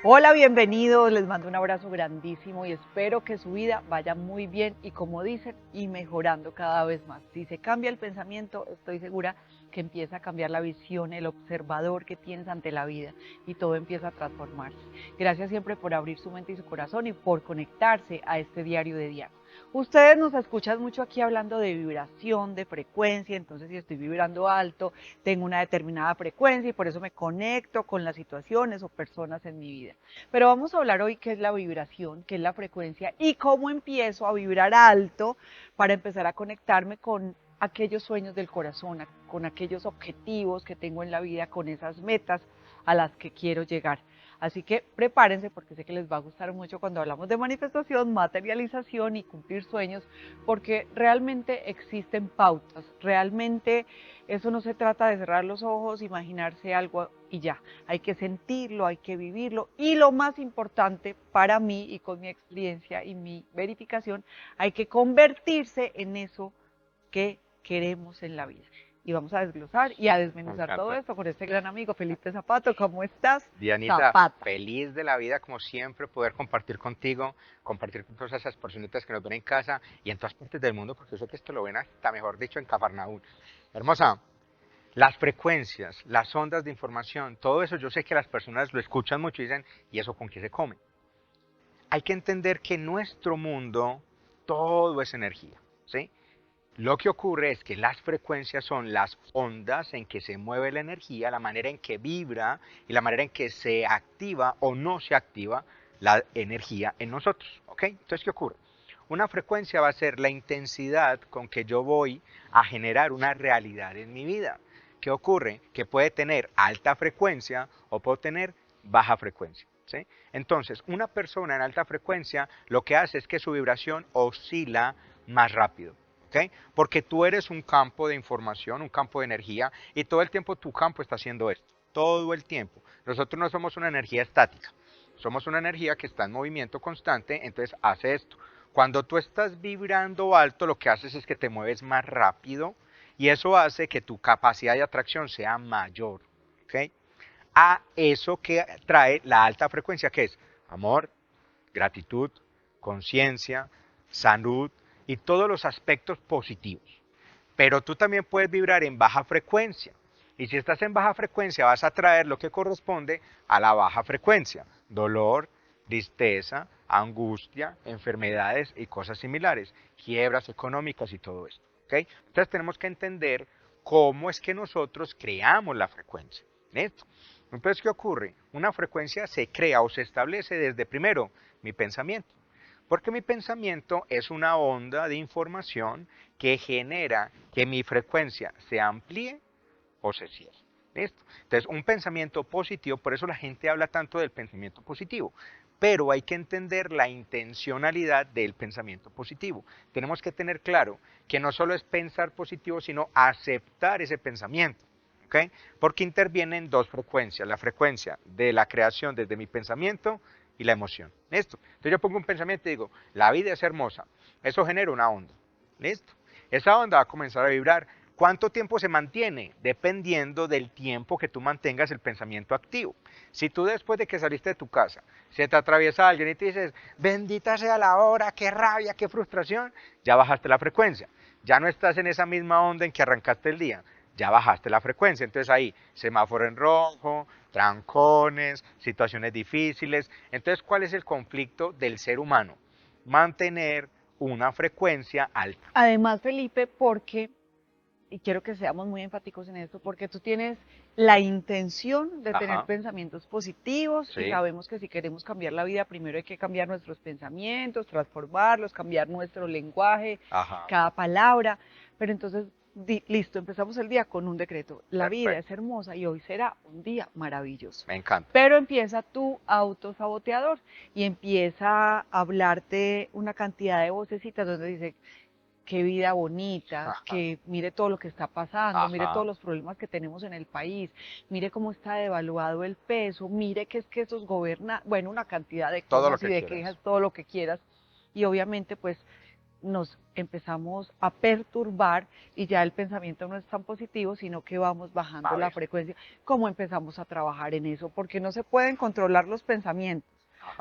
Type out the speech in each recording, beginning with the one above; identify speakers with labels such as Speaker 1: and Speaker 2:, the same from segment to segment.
Speaker 1: Hola, bienvenidos, les mando un abrazo grandísimo y espero que su vida vaya muy bien y como dicen, y mejorando cada vez más. Si se cambia el pensamiento, estoy segura que empieza a cambiar la visión, el observador que tienes ante la vida y todo empieza a transformarse. Gracias siempre por abrir su mente y su corazón y por conectarse a este diario de Diana. Ustedes nos escuchan mucho aquí hablando de vibración, de frecuencia, entonces si estoy vibrando alto, tengo una determinada frecuencia y por eso me conecto con las situaciones o personas en mi vida. Pero vamos a hablar hoy qué es la vibración, qué es la frecuencia y cómo empiezo a vibrar alto para empezar a conectarme con aquellos sueños del corazón, con aquellos objetivos que tengo en la vida, con esas metas a las que quiero llegar. Así que prepárense porque sé que les va a gustar mucho cuando hablamos de manifestación, materialización y cumplir sueños, porque realmente existen pautas, realmente eso no se trata de cerrar los ojos, imaginarse algo y ya, hay que sentirlo, hay que vivirlo y lo más importante para mí y con mi experiencia y mi verificación, hay que convertirse en eso que queremos en la vida. Y vamos a desglosar y a
Speaker 2: Me
Speaker 1: desmenuzar todo
Speaker 2: encanta.
Speaker 1: esto con este gran amigo Felipe Zapato. ¿Cómo estás?
Speaker 2: Dianita,
Speaker 1: Zapata.
Speaker 2: feliz de la vida, como siempre, poder compartir contigo, compartir con todas esas personitas que nos ven en casa y en todas partes del mundo, porque yo sé que esto lo ven hasta, mejor dicho, en Cafarnaúm. Hermosa, las frecuencias, las ondas de información, todo eso yo sé que las personas lo escuchan mucho y dicen, ¿y eso con qué se come? Hay que entender que en nuestro mundo todo es energía, ¿sí? Lo que ocurre es que las frecuencias son las ondas en que se mueve la energía, la manera en que vibra y la manera en que se activa o no se activa la energía en nosotros. ¿Ok? Entonces, ¿qué ocurre? Una frecuencia va a ser la intensidad con que yo voy a generar una realidad en mi vida. ¿Qué ocurre? Que puede tener alta frecuencia o puede tener baja frecuencia. ¿Sí? Entonces, una persona en alta frecuencia lo que hace es que su vibración oscila más rápido. ¿Okay? Porque tú eres un campo de información, un campo de energía, y todo el tiempo tu campo está haciendo esto. Todo el tiempo. Nosotros no somos una energía estática. Somos una energía que está en movimiento constante, entonces hace esto. Cuando tú estás vibrando alto, lo que haces es que te mueves más rápido y eso hace que tu capacidad de atracción sea mayor. ¿Okay? A eso que trae la alta frecuencia, que es amor, gratitud, conciencia, salud y todos los aspectos positivos. Pero tú también puedes vibrar en baja frecuencia. Y si estás en baja frecuencia vas a traer lo que corresponde a la baja frecuencia. Dolor, tristeza, angustia, enfermedades y cosas similares. Quiebras económicas y todo esto. ¿Okay? Entonces tenemos que entender cómo es que nosotros creamos la frecuencia. ¿Listo? Entonces, ¿qué ocurre? Una frecuencia se crea o se establece desde primero mi pensamiento. Porque mi pensamiento es una onda de información que genera que mi frecuencia se amplíe o se cierre. ¿Listo? Entonces, un pensamiento positivo, por eso la gente habla tanto del pensamiento positivo, pero hay que entender la intencionalidad del pensamiento positivo. Tenemos que tener claro que no solo es pensar positivo, sino aceptar ese pensamiento. ¿Okay? Porque intervienen dos frecuencias, la frecuencia de la creación desde mi pensamiento y la emoción. ¿Listo? Entonces yo pongo un pensamiento y digo, la vida es hermosa. Eso genera una onda. ¿Listo? Esa onda va a comenzar a vibrar. ¿Cuánto tiempo se mantiene? Dependiendo del tiempo que tú mantengas el pensamiento activo. Si tú después de que saliste de tu casa, se te atraviesa alguien y te dices, bendita sea la hora, qué rabia, qué frustración, ya bajaste la frecuencia. Ya no estás en esa misma onda en que arrancaste el día, ya bajaste la frecuencia. Entonces ahí, semáforo en rojo, trancones, situaciones difíciles. Entonces, ¿cuál es el conflicto del ser humano? Mantener una frecuencia alta.
Speaker 1: Además, Felipe, porque y quiero que seamos muy enfáticos en esto, porque tú tienes la intención de tener
Speaker 2: Ajá,
Speaker 1: pensamientos positivos y
Speaker 2: sí,
Speaker 1: sabemos que si queremos cambiar la vida, primero hay que cambiar nuestros pensamientos, transformarlos, cambiar nuestro lenguaje,
Speaker 2: ajá,
Speaker 1: cada palabra, pero entonces, listo, empezamos el día con un decreto. La vida es
Speaker 2: perfecto,
Speaker 1: hermosa y hoy será un día maravilloso.
Speaker 2: me encanta.
Speaker 1: Pero empieza tu autosaboteador y empieza a hablarte una cantidad de vocecitas donde dice, qué vida bonita,
Speaker 2: Ajá,
Speaker 1: que mire todo lo que está pasando, mire todos
Speaker 2: ajá,
Speaker 1: los problemas que tenemos en el país, mire cómo está devaluado el peso, mire que es que esos gobiernan, bueno, una cantidad de
Speaker 2: todo lo
Speaker 1: cosas y
Speaker 2: que
Speaker 1: de quejas,
Speaker 2: quieras.
Speaker 1: todo lo que quieras. Y obviamente, pues nos empezamos a perturbar y ya el pensamiento no es tan positivo, sino que vamos bajando la frecuencia. ¿Cómo empezamos a trabajar en eso? Porque no se pueden controlar los pensamientos,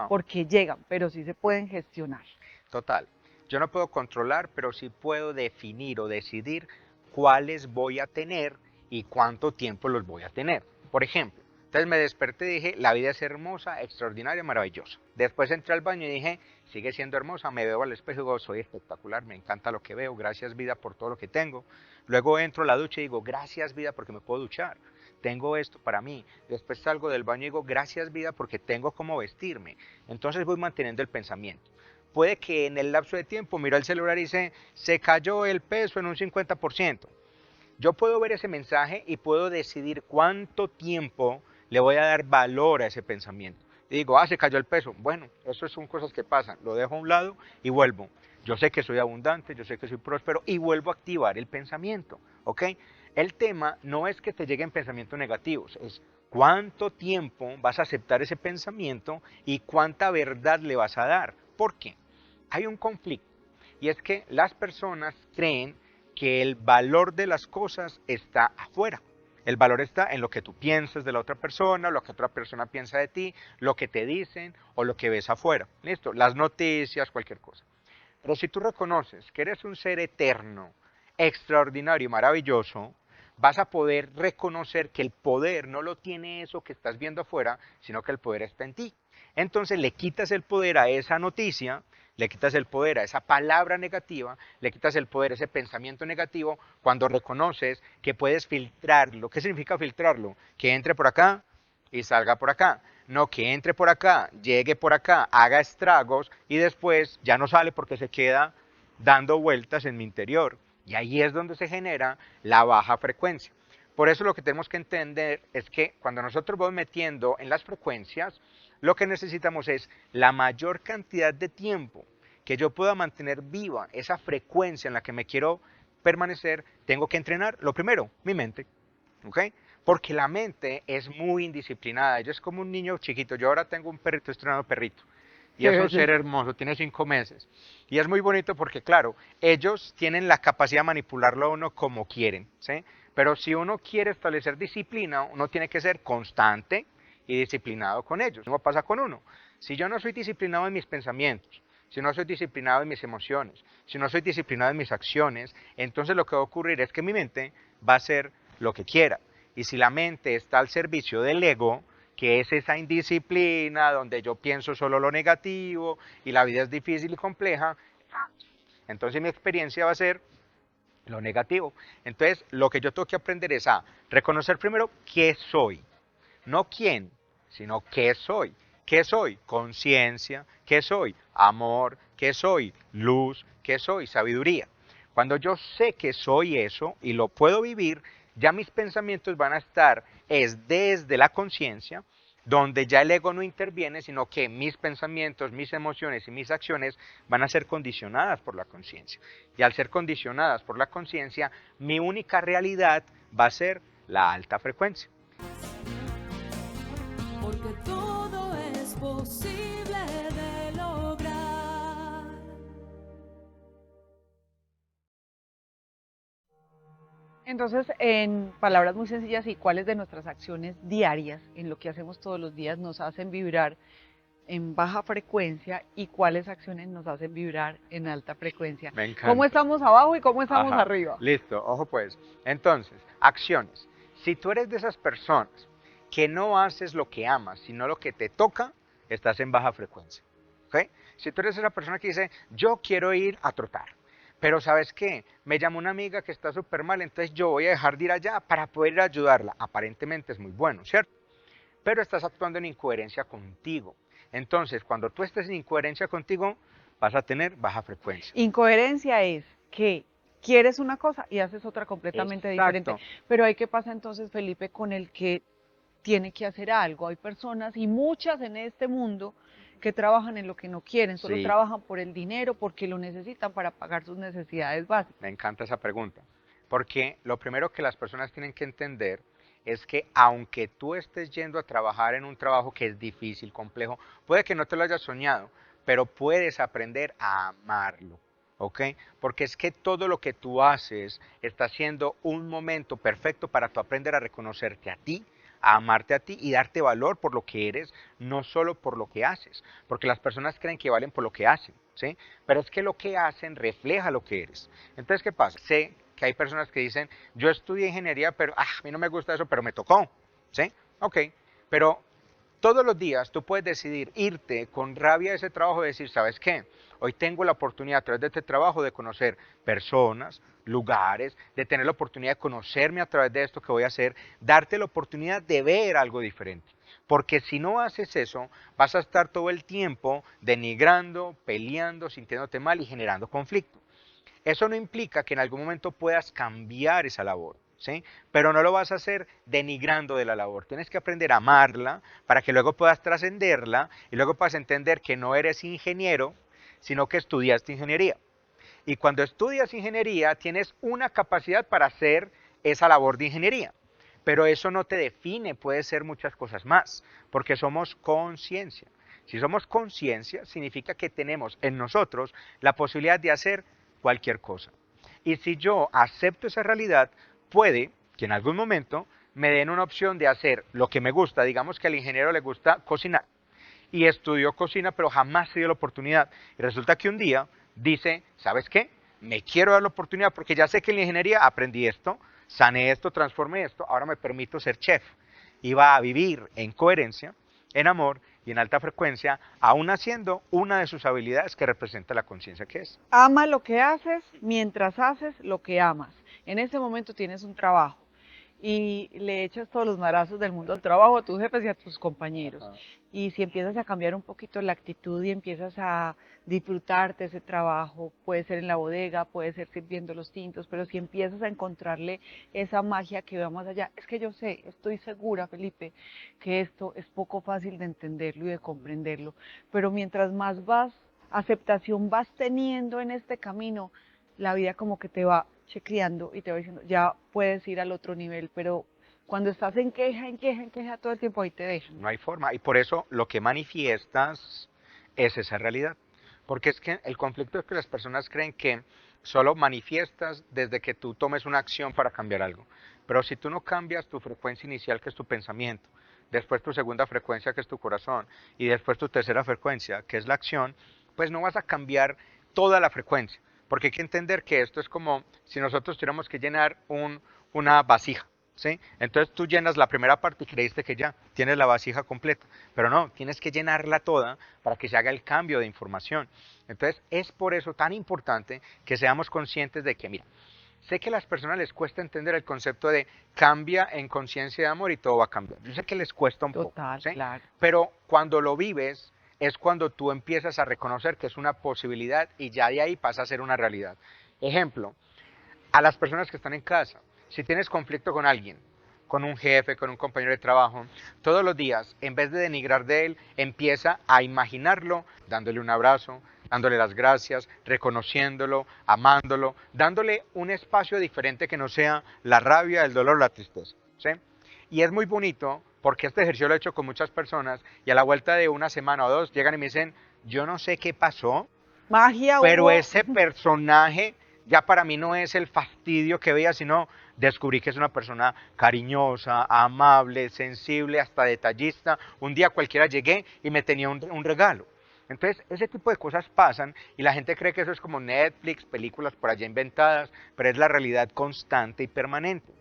Speaker 1: porque llegan, pero sí se pueden gestionar.
Speaker 2: Total. Yo no puedo controlar, pero sí puedo definir o decidir cuáles voy a tener y cuánto tiempo los voy a tener. Por ejemplo, entonces me desperté y dije, la vida es hermosa, extraordinaria, maravillosa. Después entré al baño y dije, sigue siendo hermosa, me veo al espejo y digo, soy espectacular, me encanta lo que veo, gracias vida por todo lo que tengo. Luego entro a la ducha y digo, gracias vida porque me puedo duchar, tengo esto para mí. Después salgo del baño y digo, gracias vida porque tengo cómo vestirme. Entonces voy manteniendo el pensamiento. Puede que en el lapso de tiempo miro el celular y dice, se cayó el peso en un 50%. Yo puedo ver ese mensaje y puedo decidir cuánto tiempo le voy a dar valor a ese pensamiento. Y digo, se cayó el peso. Bueno, eso son cosas que pasan. Lo dejo a un lado y vuelvo. Yo sé que soy abundante, yo sé que soy próspero y vuelvo a activar el pensamiento. ¿Ok? El tema no es que te lleguen pensamientos negativos, es cuánto tiempo vas a aceptar ese pensamiento y cuánta verdad le vas a dar. ¿Por qué? Hay un conflicto y es que las personas creen que el valor de las cosas está afuera. El valor está en lo que tú piensas de la otra persona, lo que otra persona piensa de ti, lo que te dicen o lo que ves afuera. Listo, las noticias, cualquier cosa. Pero si tú reconoces que eres un ser eterno, extraordinario y maravilloso, vas a poder reconocer que el poder no lo tiene eso que estás viendo afuera, sino que el poder está en ti. Entonces le quitas el poder a esa noticia, le quitas el poder a esa palabra negativa, le quitas el poder a ese pensamiento negativo cuando reconoces que puedes filtrarlo. ¿Qué significa filtrarlo? Que entre por acá y salga por acá. No que entre por acá, llegue por acá, haga estragos y después ya no sale porque se queda dando vueltas en mi interior. Y ahí es donde se genera la baja frecuencia. Por eso lo que tenemos que entender es que cuando nosotros vamos metiendo en las frecuencias, lo que necesitamos es la mayor cantidad de tiempo que yo pueda mantener viva esa frecuencia en la que me quiero permanecer, tengo que entrenar, lo primero, mi mente. ¿Ok? Porque la mente es muy indisciplinada, ella es como un niño chiquito. Yo ahora tengo un perrito, estrenado perrito, y es un ser hermoso, tiene 5 meses. Y es muy bonito porque, claro, ellos tienen la capacidad de manipularlo a uno como quieren, ¿sí? Pero si uno quiere establecer disciplina, uno tiene que ser constante y disciplinado con ellos. ¿Cómo pasa con uno? Si yo no soy disciplinado en mis pensamientos, si no soy disciplinado en mis emociones, si no soy disciplinado en mis acciones, entonces lo que va a ocurrir es que mi mente va a ser lo que quiera. Y si la mente está al servicio del ego, que es esa indisciplina donde yo pienso solo lo negativo y la vida es difícil y compleja, entonces mi experiencia va a ser lo negativo. Entonces lo que yo tengo que aprender es a reconocer primero qué soy, no quién, sino qué soy. ¿Qué soy? Conciencia. ¿Qué soy? Amor. ¿Qué soy? Luz. ¿Qué soy? Sabiduría. Cuando yo sé que soy eso y lo puedo vivir, ya mis pensamientos van a estar es desde la conciencia, donde ya el ego no interviene, sino que mis pensamientos, mis emociones y mis acciones van a ser condicionadas por la conciencia. Y al ser condicionadas por la conciencia, mi única realidad va a ser la alta frecuencia.
Speaker 3: Porque todo es posible de lograr.
Speaker 1: Entonces, en palabras muy sencillas, ¿y cuáles de nuestras acciones diarias, en lo que hacemos todos los días, nos hacen vibrar en baja frecuencia y cuáles acciones nos hacen vibrar en alta frecuencia?
Speaker 2: Me encanta.
Speaker 1: ¿Cómo estamos abajo y cómo estamos arriba?
Speaker 2: Listo, ojo pues. Entonces, acciones. Si tú eres de esas personas que no haces lo que amas, sino lo que te toca, estás en baja frecuencia. ¿Ok? Si tú eres esa persona que dice, yo quiero ir a trotar, pero ¿sabes qué? Me llamó una amiga que está súper mal, entonces yo voy a dejar de ir allá para poder ir a ayudarla. Aparentemente es muy bueno, ¿cierto? Pero estás actuando en incoherencia contigo. Entonces, cuando tú estés en incoherencia contigo, vas a tener baja frecuencia.
Speaker 1: Incoherencia es que quieres una cosa y haces otra completamente diferente. Pero ¿qué pasa entonces, Felipe, con el que tiene que hacer algo? Hay personas y muchas en este mundo que trabajan en lo que no quieren, solo trabajan por el dinero, porque lo necesitan para pagar sus necesidades básicas.
Speaker 2: Me encanta esa pregunta, porque lo primero que las personas tienen que entender es que aunque tú estés yendo a trabajar en un trabajo que es difícil, complejo, puede que no te lo hayas soñado, pero puedes aprender a amarlo. ¿ok? Porque es que todo lo que tú haces está siendo un momento perfecto para tú aprender a reconocerte a ti, a amarte a ti y darte valor por lo que eres, no solo por lo que haces, porque las personas creen que valen por lo que hacen, ¿sí? Pero es que lo que hacen refleja lo que eres. Entonces, ¿qué pasa? Sé que hay personas que dicen, yo estudié ingeniería, pero a mí no me gusta eso, pero me tocó, ¿sí? Ok, pero todos los días tú puedes decidir irte con rabia a ese trabajo y decir, ¿sabes qué? Hoy tengo la oportunidad a través de este trabajo de conocer personas, lugares, de tener la oportunidad de conocerme a través de esto que voy a hacer, darte la oportunidad de ver algo diferente. Porque si no haces eso, vas a estar todo el tiempo denigrando, peleando, sintiéndote mal y generando conflicto. Eso no implica que en algún momento puedas cambiar esa labor, ¿sí? Pero no lo vas a hacer denigrando de la labor. Tienes que aprender a amarla para que luego puedas trascenderla y luego puedas entender que no eres ingeniero, sino que estudiaste ingeniería. Y cuando estudias ingeniería tienes una capacidad para hacer esa labor de ingeniería. Pero eso no te define, puede ser muchas cosas más, porque somos conciencia. Si somos conciencia, significa que tenemos en nosotros la posibilidad de hacer cualquier cosa. Y si yo acepto esa realidad, puede que en algún momento me den una opción de hacer lo que me gusta. Digamos que al ingeniero le gusta cocinar y estudió cocina, pero jamás se dio la oportunidad. Y resulta que un día dice, ¿sabes qué? Me quiero dar la oportunidad porque ya sé que en la ingeniería aprendí esto, sané esto, transformé esto, ahora me permito ser chef. Y va a vivir en coherencia, en amor y en alta frecuencia, aún haciendo una de sus habilidades que representa la conciencia que es.
Speaker 1: Ama lo que haces mientras haces lo que amas. En ese momento tienes un trabajo y le echas todos los marazos del mundo al trabajo, a tus jefes y a tus compañeros.
Speaker 2: Ajá.
Speaker 1: Y si empiezas a cambiar un poquito la actitud y empiezas a disfrutarte ese trabajo, puede ser en la bodega, puede ser sirviendo los tintos, pero si empiezas a encontrarle esa magia que va más allá, es que yo sé, estoy segura, Felipe, que esto es poco fácil de entenderlo y de comprenderlo, pero mientras más aceptación vas teniendo en este camino, la vida como que te va chequeando y te va diciendo, ya puedes ir al otro nivel, pero cuando estás en queja, en queja, en queja todo el tiempo, ahí te dejan.
Speaker 2: No hay forma. Y por eso lo que manifiestas es esa realidad. Porque es que el conflicto es que las personas creen que solo manifiestas desde que tú tomes una acción para cambiar algo. Pero si tú no cambias tu frecuencia inicial, que es tu pensamiento, después tu segunda frecuencia, que es tu corazón, y después tu tercera frecuencia, que es la acción, pues no vas a cambiar toda la frecuencia. Porque hay que entender que esto es como si nosotros tuviéramos que llenar una vasija. ¿Sí? Entonces tú llenas la primera parte y creíste que ya tienes la vasija completa, pero no, tienes que llenarla toda para que se haga el cambio de información. Entonces es por eso tan importante que seamos conscientes de que, mira, sé que a las personas les cuesta entender el concepto de cambia en conciencia de amor y todo va a cambiar. Yo sé que les cuesta un poco,
Speaker 1: Total,
Speaker 2: ¿sí?
Speaker 1: claro.
Speaker 2: Pero cuando lo vives es cuando tú empiezas a reconocer que es una posibilidad y ya de ahí pasa a ser una realidad. Ejemplo, a las personas que están en casa. Si tienes conflicto con alguien, con un jefe, con un compañero de trabajo, todos los días, en vez de denigrar de él, empieza a imaginarlo, dándole un abrazo, dándole las gracias, reconociéndolo, amándolo, dándole un espacio diferente que no sea la rabia, el dolor, la tristeza. ¿Sí? Y es muy bonito porque este ejercicio lo he hecho con muchas personas y a la vuelta de una semana o dos llegan y me dicen, yo no sé qué pasó,
Speaker 1: Magia
Speaker 2: pero
Speaker 1: hubo.
Speaker 2: ese personaje ya para mí no es el fastidio que veía, sino descubrí que es una persona cariñosa, amable, sensible, hasta detallista. Un día cualquiera llegué y me tenía un regalo. Entonces, ese tipo de cosas pasan y la gente cree que eso es como Netflix, películas por allá inventadas, pero es la realidad constante y permanente.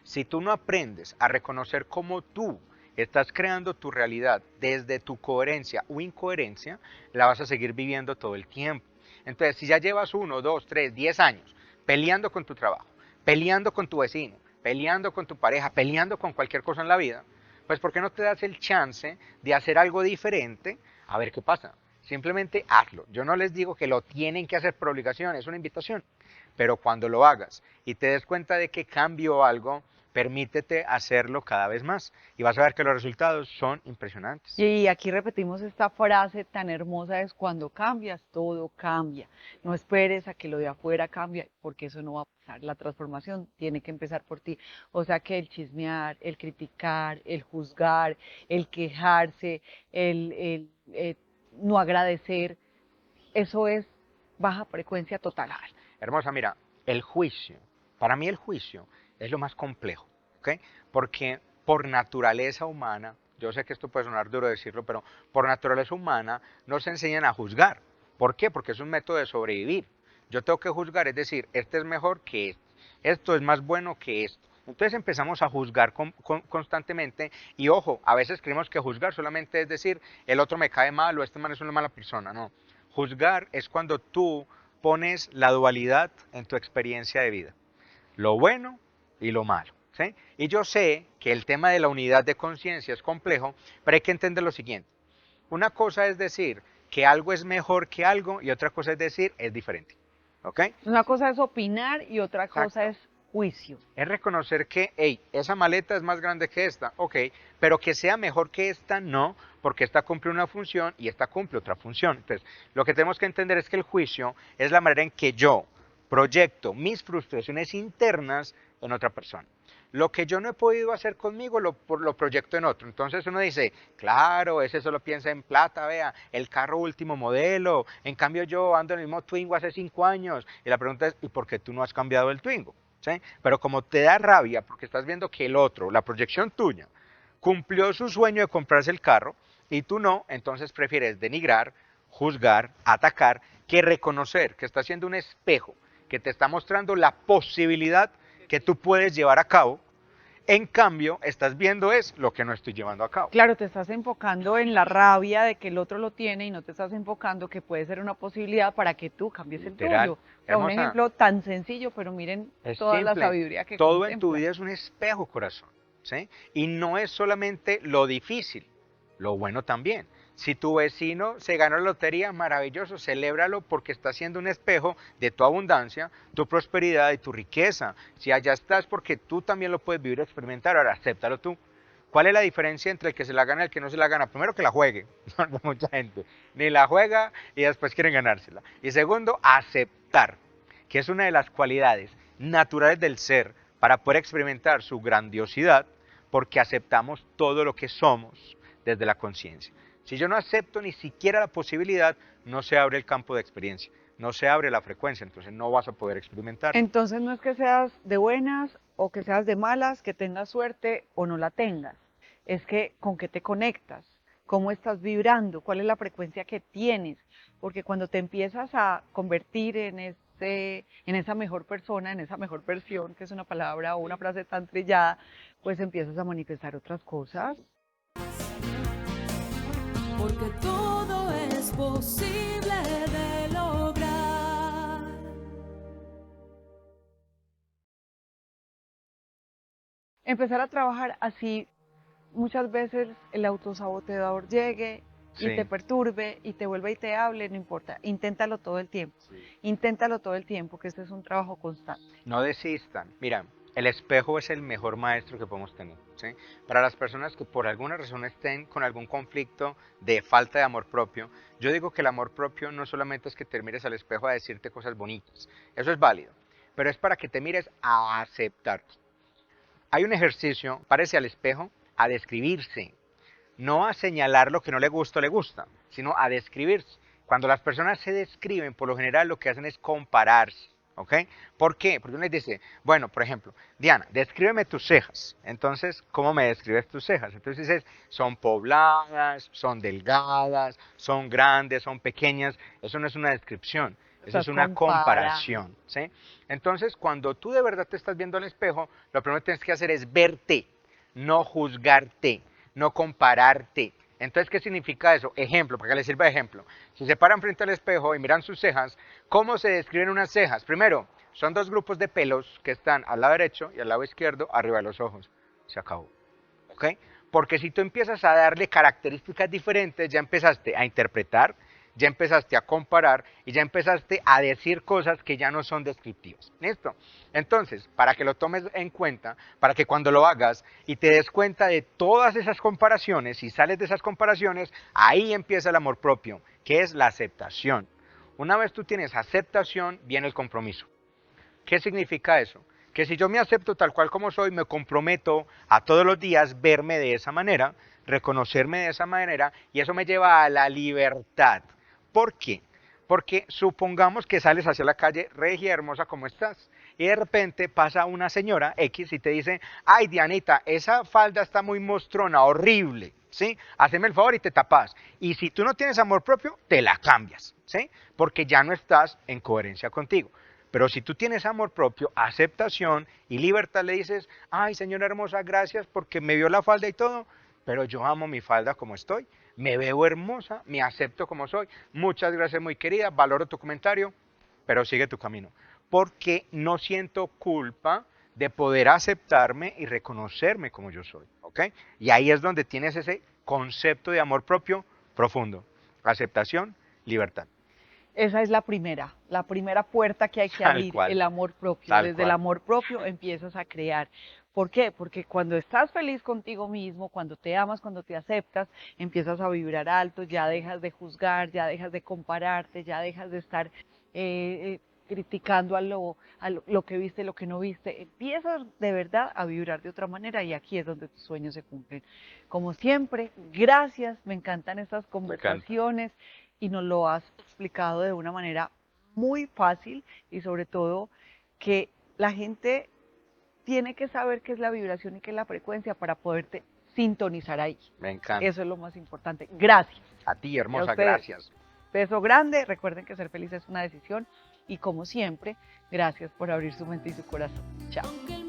Speaker 2: Si tú no aprendes a reconocer cómo tú estás creando tu realidad desde tu coherencia o incoherencia, la vas a seguir viviendo todo el tiempo. Entonces, si ya llevas 1, 2, 3, 10 años peleando con tu trabajo, peleando con tu vecino, peleando con tu pareja, peleando con cualquier cosa en la vida, pues ¿por qué no te das el chance de hacer algo diferente? A ver qué pasa. Simplemente hazlo. Yo no les digo que lo tienen que hacer por obligación, es una invitación. Pero cuando lo hagas y te des cuenta de que cambió algo, permítete hacerlo cada vez más y vas a ver que los resultados son impresionantes.
Speaker 1: Y aquí repetimos esta frase tan hermosa, es cuando cambias, todo cambia. No esperes a que lo de afuera cambie, porque eso no va a pasar. La transformación tiene que empezar por ti. O sea que el chismear, el criticar, el juzgar, el quejarse, el no agradecer, eso es baja frecuencia total.
Speaker 2: Hermosa, mira, el juicio, para mí el juicio es lo más complejo, ¿ok? Porque por naturaleza humana, yo sé que esto puede sonar duro decirlo, pero por naturaleza humana nos enseñan a juzgar. ¿Por qué? Porque es un método de sobrevivir. Yo tengo que juzgar, es decir, este es mejor que esto es más bueno que esto. Entonces empezamos a juzgar constantemente y ojo, a veces creemos que juzgar solamente es decir, el otro me cae mal o este man es una mala persona, no. Juzgar es cuando tú pones la dualidad en tu experiencia de vida, lo bueno y lo malo. ¿Sí? Y yo sé que el tema de la unidad de conciencia es complejo, pero hay que entender lo siguiente. Una cosa es decir que algo es mejor que algo y otra cosa es decir es diferente. ¿Ok?
Speaker 1: Una cosa es opinar y otra cosa
Speaker 2: Exacto.
Speaker 1: es juicio.
Speaker 2: Es reconocer que, hey, esa maleta es más grande que esta, ok, pero que sea mejor que esta, no, porque esta cumple una función y esta cumple otra función. Entonces, lo que tenemos que entender es que el juicio es la manera en que yo proyecto mis frustraciones internas en otra persona. Lo que yo no he podido hacer conmigo lo proyecto en otro. Entonces uno dice, claro, ese solo piensa en plata, vea, el carro último modelo. En cambio yo ando en el mismo Twingo hace 5 años. Y la pregunta es, ¿y por qué tú no has cambiado el Twingo? ¿Sí? Pero como te da rabia porque estás viendo que el otro, la proyección tuya, cumplió su sueño de comprarse el carro y tú no, entonces prefieres denigrar, juzgar, atacar, que reconocer que está siendo un espejo que te está mostrando la posibilidad que tú puedes llevar a cabo. En cambio, estás viendo es lo que no estoy llevando a cabo.
Speaker 1: Claro, te estás enfocando en la rabia de que el otro lo tiene y no te estás enfocando que puede ser una posibilidad para que tú cambies
Speaker 2: Literal,
Speaker 1: el tuyo. O sea, un
Speaker 2: hermosa.
Speaker 1: ejemplo tan sencillo, pero miren
Speaker 2: Es
Speaker 1: toda la
Speaker 2: simple.
Speaker 1: sabiduría que
Speaker 2: Todo en tu
Speaker 1: contempla.
Speaker 2: vida es un espejo, corazón. ¿Sí? Y no es solamente lo difícil, lo bueno también. Si tu vecino se ganó la lotería, maravilloso, celébralo porque está siendo un espejo de tu abundancia, tu prosperidad y tu riqueza. Si allá estás porque tú también lo puedes vivir y experimentar, ahora acéptalo tú. ¿Cuál es la diferencia entre el que se la gana y el que no se la gana? Primero, que la juegue, mucha gente ni la juega y después quieren ganársela. Y segundo, aceptar, que es una de las cualidades naturales del ser para poder experimentar su grandiosidad, porque aceptamos todo lo que somos desde la conciencia. Si yo no acepto ni siquiera la posibilidad, no se abre el campo de experiencia, no se abre la frecuencia, entonces no vas a poder experimentar.
Speaker 1: Entonces no es que seas de buenas o que seas de malas, que tengas suerte o no la tengas. Es que con qué te conectas, cómo estás vibrando, cuál es la frecuencia que tienes. Porque cuando te empiezas a convertir en esa mejor persona, en esa mejor versión, que es una palabra o una frase tan trillada, pues empiezas a manifestar otras cosas.
Speaker 3: Porque todo es posible de lograr.
Speaker 1: Empezar a trabajar así, muchas veces el autosaboteador llegue y
Speaker 2: Sí.
Speaker 1: te perturbe y te vuelve y te hable, no importa, inténtalo todo el tiempo. Inténtalo todo el tiempo, que este es un trabajo constante.
Speaker 2: No desistan. Mira, el espejo es el mejor maestro que podemos tener. ¿Sí? Para las personas que por alguna razón estén con algún conflicto de falta de amor propio, yo digo que el amor propio no solamente es que te mires al espejo a decirte cosas bonitas, eso es válido, pero es para que te mires a aceptarte. Hay un ejercicio, párese al espejo a describirse, no a señalar lo que no le gusta o le gusta, sino a describirse. Cuando las personas se describen, por lo general lo que hacen es compararse, ¿ok? ¿Por qué? Porque uno les dice, bueno, por ejemplo, Diana, descríbeme tus cejas. Entonces, ¿cómo me describes tus cejas? Entonces dices, son pobladas, son delgadas, son grandes, son pequeñas. Eso no es una descripción, eso es una comparación, ¿sí? Entonces, cuando tú de verdad te estás viendo al espejo, lo primero que tienes que hacer es verte, no juzgarte, no compararte. Entonces, ¿qué significa eso? Ejemplo, para que les sirva de ejemplo. Si se paran frente al espejo y miran sus cejas, ¿cómo se describen unas cejas? Primero, son dos grupos de pelos que están al lado derecho y al lado izquierdo arriba de los ojos. Se acabó. ¿Ok? Porque si tú empiezas a darle características diferentes, ya empezaste a interpretar, ya empezaste a comparar y ya empezaste a decir cosas que ya no son descriptivas. ¿Listo? Entonces, para que lo tomes en cuenta, para que cuando lo hagas y te des cuenta de todas esas comparaciones y sales de esas comparaciones, ahí empieza el amor propio, que es la aceptación. Una vez tú tienes aceptación, viene el compromiso. ¿Qué significa eso? Que si yo me acepto tal cual como soy, me comprometo a todos los días verme de esa manera, reconocerme de esa manera, y eso me lleva a la libertad. ¿Por qué? Porque supongamos que sales hacia la calle, regia, hermosa, ¿cómo estás? Y de repente pasa una señora X y te dice, ay, Dianita, esa falda está muy mostrona, horrible, ¿sí? Haceme el favor y te tapas. Y si tú no tienes amor propio, te la cambias, ¿sí? Porque ya no estás en coherencia contigo. Pero si tú tienes amor propio, aceptación y libertad, le dices, ay, señora hermosa, gracias porque me vio la falda y todo, pero yo amo mi falda como estoy, me veo hermosa, me acepto como soy, muchas gracias muy querida, valoro tu comentario, pero sigue tu camino. Porque no siento culpa de poder aceptarme y reconocerme como yo soy, ¿ok? Y ahí es donde tienes ese concepto de amor propio profundo, aceptación, libertad.
Speaker 1: Esa es la primera puerta que hay que
Speaker 2: Tal
Speaker 1: abrir,
Speaker 2: cual.
Speaker 1: el amor propio.
Speaker 2: Tal
Speaker 1: Desde
Speaker 2: cual.
Speaker 1: el amor propio empiezas a crear. ¿Por qué? Porque cuando estás feliz contigo mismo, cuando te amas, cuando te aceptas, empiezas a vibrar alto, ya dejas de juzgar, ya dejas de compararte, ya dejas de estar criticando lo que viste, lo que no viste. Empiezas de verdad a vibrar de otra manera y aquí es donde tus sueños se cumplen. Como siempre, gracias, me encantan estas conversaciones y nos lo has explicado de una manera muy fácil y sobre todo que la gente tiene que saber qué es la vibración y qué es la frecuencia para poderte sintonizar ahí.
Speaker 2: Me encanta.
Speaker 1: Eso es lo más importante. Gracias.
Speaker 2: A ti,
Speaker 1: Y a
Speaker 2: hermosa,
Speaker 1: ustedes.
Speaker 2: gracias.
Speaker 1: Beso grande. Recuerden que ser feliz es una decisión y como siempre, gracias por abrir su mente y su corazón. Chao.
Speaker 3: Aunque el